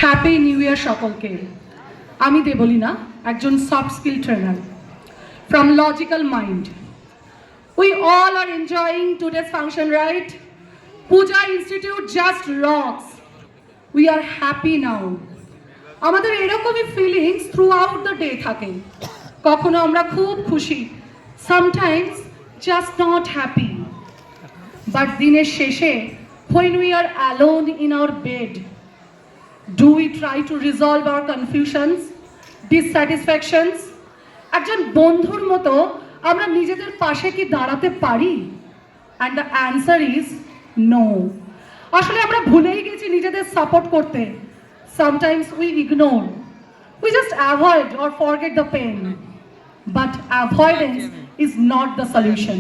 Happy new year সকলকে। আমি দেবলীনা, একজন soft skill trainer from Logical Mind. We all are enjoying today's function, right? Puja Institute just rocks. We are happy now. আমাদের এরকমই feelings through out the day থাকে। কখনো আমরা খুব খুশি, sometimes just not happy. But দিনের শেষে when we are alone in our bed, do we try to resolve our confusions, dissatisfactions? একজন বন্ধুর মতো আমরা নিজেদের পাশে কি দাঁড়াতে পারি? And the answer is no. আসলে আমরা ভুলেই গেছি নিজেদের সাপোর্ট করতে। Sometimes we ignore, we just avoid or forget the pain, but avoidance is not the solution.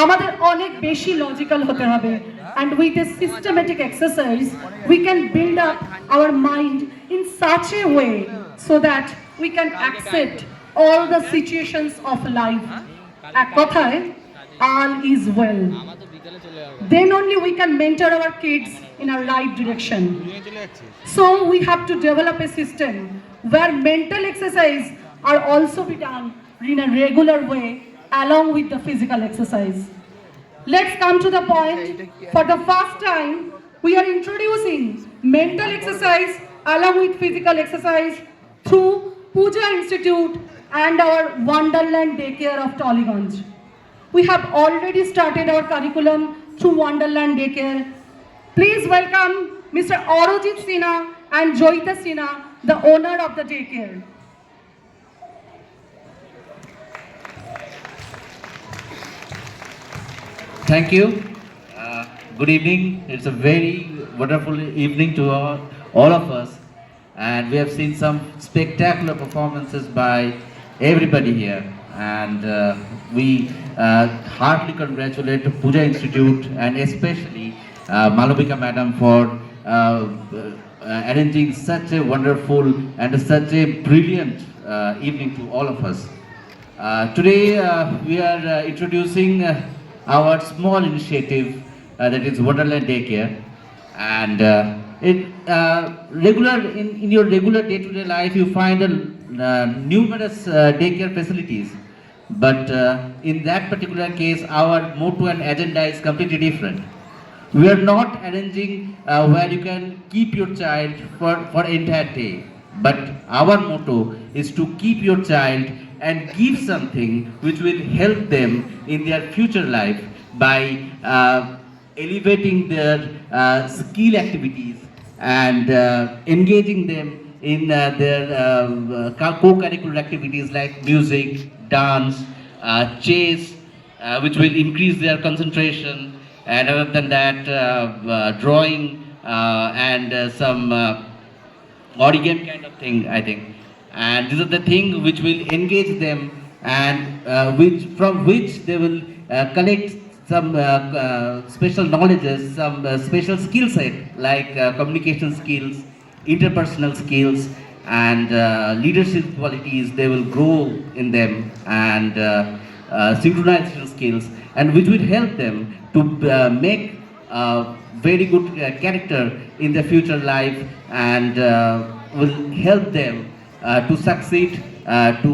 আমাদের অনেক বেশি লজিক্যাল হতে হবে, and with a systematic exercise we can build up our mind in such a way so that we can accept all the situations of life. এক কথায়, all is well. Then only we can mentor our kids in a right direction. So we have to develop a system where mental exercise are also be done in a regular way along with the physical exercise. Let's come to the point. For the first time, we are introducing mental exercise along with physical exercise through Puja Institute and our Wonderland Daycare of Tollygunj. We have already started our curriculum through Wonderland Daycare. Please welcome Mr. Aurojit Sinha and Joyita Sinha, the owner of the daycare. Thank you. Good evening. It's a very wonderful evening to all of us, and we have seen some spectacular performances by everybody here, and we heartily congratulate Puja Institute and especially Malavika Madam for arranging such a wonderful and such a brilliant evening to all of us. Today we are introducing our small initiative that is Wonderland Daycare, and in your regular day-to-day life you find numerous daycare facilities, but in that particular case our motto and agenda is completely different. We are not arranging where you can keep your child for entire day, but our motto is to keep your child and give something which will help them in their future life by elevating their skill activities and engaging them in their co-curricular activities like music, dance, chess, which will increase their concentration, and other than that drawing and some origami kind of thing, I think. And these are the things which will engage them, and from which they will collect some special knowledges, some special skill set like communication skills, interpersonal skills, and leadership qualities. They will grow in them, and synchronization skills, and which will help them to make very good character in their future life, and will help them to succeed, to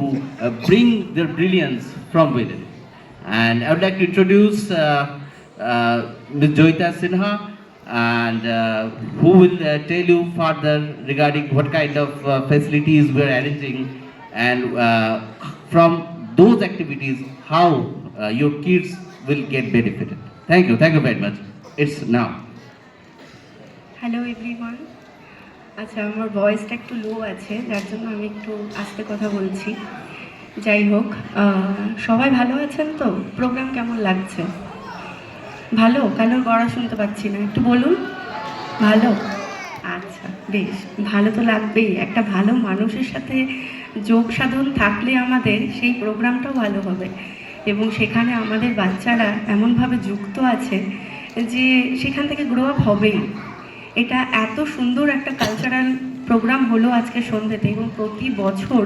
bring their brilliance from within. And I would like to introduce Ms. Joyita Sinha, and who will tell you further regarding what kind of facilities we are arranging, and from those activities how your kids will get benefited. Thank you very much. It's now. Hello everyone. আচ্ছা, আমার ভয়েসটা একটু লো আছে, যার জন্য আমি একটু আস্তে কথা বলছি। যাই হোক, সবাই ভালো আছেন তো? প্রোগ্রাম কেমন লাগছে? ভালো? কারোর গড়া শুনতে পাচ্ছি না, একটু বলুন। ভালো? আচ্ছা, বেশ, ভালো তো লাগবেই। একটা ভালো মানুষের সাথে যোগ সাধন থাকলে আমাদের সেই প্রোগ্রামটাও ভালো হবে, এবং সেখানে আমাদের বাচ্চারা এমনভাবে যুক্ত আছে যে সেখান থেকে গ্রো আপ হবেই। এটা এত সুন্দর একটা কালচারাল প্রোগ্রাম হলো আজকে সন্ধ্যেতে, এবং প্রতি বছর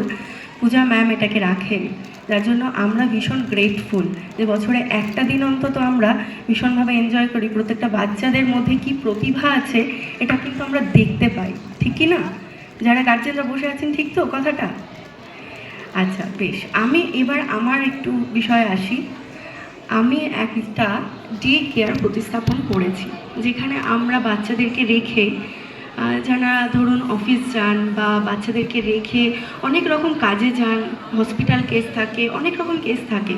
পূজা ম্যাম এটাকে রাখেন, যার জন্য আমরা ভীষণ গ্রেটফুল যে বছরে একটা দিন অন্তত আমরা ভীষণভাবে এনজয় করি। প্রত্যেকটা বাচ্চাদের মধ্যে কি প্রতিভা আছে এটা কিন্তু আমরা দেখতে পাই। ঠিক কি না? যারা গার্জেনরা বসে আছেন, ঠিক তো কথাটা? আচ্ছা বেশ, আমি এবার আমার একটু বিষয়ে আসি। আমি একটা ডে কেয়ার প্রতিস্থাপন করেছি, যেখানে আমরা বাচ্চাদেরকে রেখে যারা ধরুন অফিস যান বা বাচ্চাদেরকে রেখে অনেক রকম কাজে যান, হসপিটাল কেস থাকে, অনেক রকম কেস থাকে।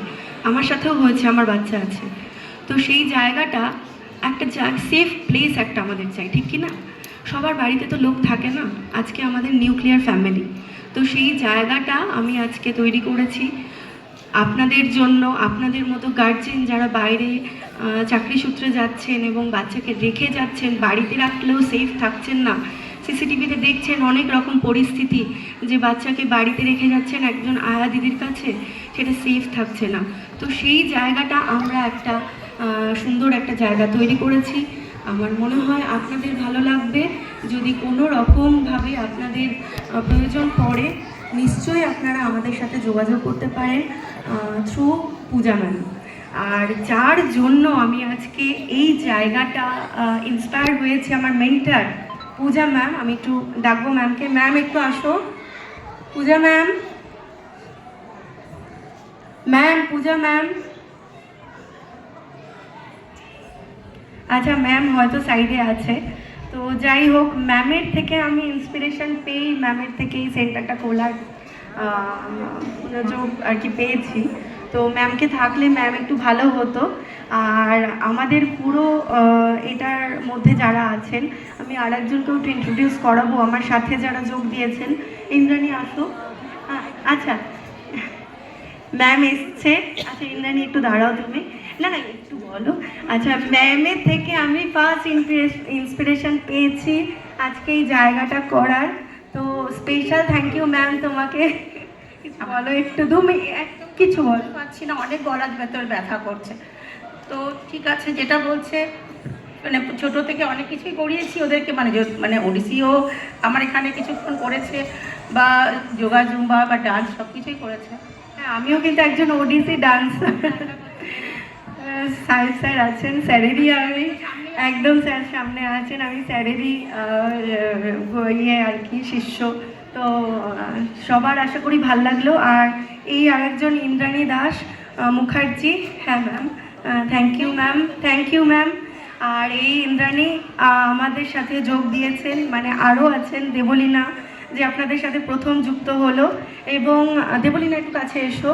আমার সাথেও হয়েছে, আমার বাচ্চা আছে। তো সেই জায়গাটা একটা সেফ প্লেস একটা আমাদের চাই, ঠিক কি না? সবার বাড়িতে তো লোক থাকে না, আজকে আমাদের নিউক্লিয়ার ফ্যামিলি। তো সেই জায়গাটা আমি আজকে তৈরি করেছি আপনাদের জন্য। আপনাদের মতো গার্জেন যারা বাইরে চাকরি সূত্রে যাচ্ছেন এবং বাচ্চাকে রেখে যাচ্ছেন, বাড়িতে রাখলেও সেফ থাকছেন না, সিসিটিভিতে দেখছেন অনেক রকম পরিস্থিতি, যে বাচ্চাকে বাড়িতে রেখে যাচ্ছেন একজন আয়া দিদির কাছে, সেটা সেফ থাকছে না। তো সেই জায়গাটা আমরা একটা সুন্দর একটা জায়গা তৈরি করেছি। আমার মনে হয় আপনাদের ভালো লাগবে। যদি কোনো রকমভাবে আপনাদের প্রয়োজন পড়ে, নিশ্চয়ই আপনারা আমাদের সাথে যোগাযোগ করতে পারেন থ্রু পূজা ম্যাম। আর যার জন্য আমি আজকে এই জায়গাটা ইন্সপায়ার হয়েছে, আমার মেন্টার পূজা ম্যাম। আমি একটু ডাকবো ম্যামকে। ম্যাম একটু আসো। পূজা ম্যাম, ম্যাম, পূজা ম্যাম। আচ্ছা, ম্যাম হয়তো সাইডে আছে। তো যাই হোক, ম্যামের থেকে আমি ইন্সপিরেশন পেয়ে ম্যামের থেকে এই সেন্টারটা খোলার যোগ আর কি পেয়েছি। তো ম্যামকে থাকলে ম্যাম একটু ভালো হতো। আর আমাদের পুরো এটার মধ্যে যারা আছেন, আমি আর একজনকেও একটু ইন্ট্রোডিউস করাবো আমার সাথে যারা যোগ দিয়েছেন। ইন্দ্রাণী আসো। আচ্ছা, ম্যাম এসছে। আচ্ছা ইন্দ্রাণী একটু দাঁড়াও তুমি। না না, একটু বলো। আচ্ছা, ম্যামের থেকে আমি ফার্স্ট ইন্সপিরেশন পেয়েছি আজকে এই জায়গাটা করার। তো স্পেশাল থ্যাংক ইউ ম্যাম তোমাকে। বলো একটু, তুমি কিছু বলো। পাচ্ছি না, অনেক গলার ভেতর ব্যথা করছে। তো ঠিক আছে, যেটা বলছে মানে ছোটো থেকে অনেক কিছুই করিয়েছি ওদেরকে, মানে ওডিসিও আমার এখানে কিছুক্ষণ করেছে, বা যোগা জুম্বা বা ডান্স সব কিছুই করেছে। হ্যাঁ, আমিও কিন্তু একজন ওডিসি ডান্সার। সাহেব স্যার আছেন, স্যারেরই আমি একদম, স্যার সামনে আছেন, আমি স্যারেরই ইয়ে আর কি শিষ্য। তো সবার আশা করি ভাল লাগলো। আর এই আরেকজন ইন্দ্রাণী দাস মুখার্জি। হ্যাঁ ma'am, thank you ma'am, thank you ma'am. আর এই ইন্দ্রাণী আমাদের সাথে যোগ দিয়েছেন, মানে আরও আছেন দেবলীনা, যে আপনাদের সাথে প্রথম যুক্ত হলো। এবং দেবলীনা একটু কাছে এসো।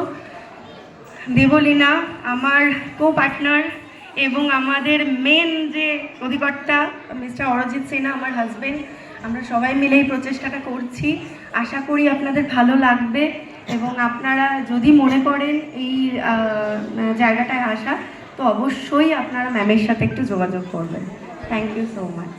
দেবলীনা আমার কো পার্টনার, এবং আমাদের মেন যে অধিকর্তা মিস্টার অরজিৎ সিনহা আমার হাজবেন্ড। আমরা সবাই মিলে এই প্রচেষ্টাটা করছি। আশা করি আপনাদের ভালো লাগবে, এবং আপনারা যদি মনে করেন এই জায়গাটায় আসা, তো অবশ্যই আপনারা ম্যামের সাথে একটু যোগাযোগ করবেন। Thank you so much.